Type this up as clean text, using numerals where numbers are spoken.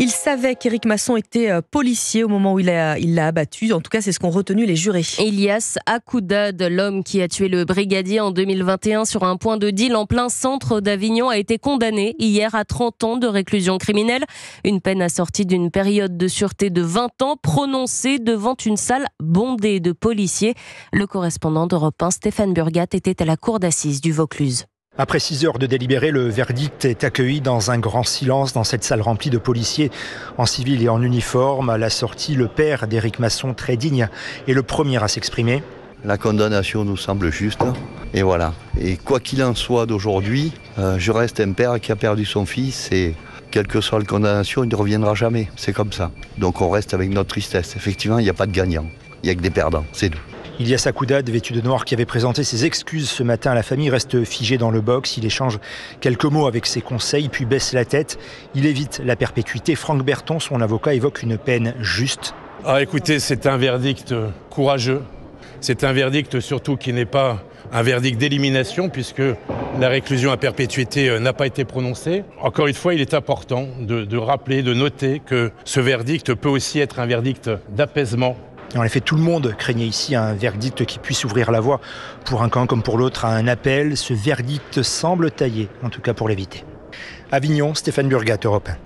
Il savait qu'Éric Masson était policier au moment où il l'a abattu. En tout cas, c'est ce qu'ont retenu les jurés. Elias Akoudad, l'homme qui a tué le brigadier en 2021 sur un point de deal en plein centre d'Avignon, a été condamné hier à 30 ans de réclusion criminelle. Une peine assortie d'une période de sûreté de 20 ans prononcée devant une salle bondée de policiers. Le correspondant d'Europe 1, Stéphane Burgat, était à la cour d'assises du Vaucluse. Après 6 heures de délibéré, le verdict est accueilli dans un grand silence dans cette salle remplie de policiers en civil et en uniforme. À la sortie, le père d'Éric Masson, très digne, est le premier à s'exprimer. La condamnation nous semble juste, et voilà. Et quoi qu'il en soit d'aujourd'hui, je reste un père qui a perdu son fils et quelle que soit la condamnation, il ne reviendra jamais. C'est comme ça. Donc on reste avec notre tristesse. Effectivement, il n'y a pas de gagnant, il n'y a que des perdants, c'est tout. Elias Akoudad, vêtu de noir, qui avait présenté ses excuses ce matin à la famille, reste figé dans le box. Il échange quelques mots avec ses conseils, puis baisse la tête. Il évite la perpétuité. Franck Berton, son avocat, évoque une peine juste. Écoutez, c'est un verdict courageux. C'est un verdict surtout qui n'est pas un verdict d'élimination puisque la réclusion à perpétuité n'a pas été prononcée. Encore une fois, il est important de rappeler, de noter que ce verdict peut aussi être un verdict d'apaisement. En effet, tout le monde craignait ici un verdict qui puisse ouvrir la voie pour un camp comme pour l'autre à un appel. Ce verdict semble taillé, en tout cas pour l'éviter. Avignon, Stéphane Burgat, Europe 1.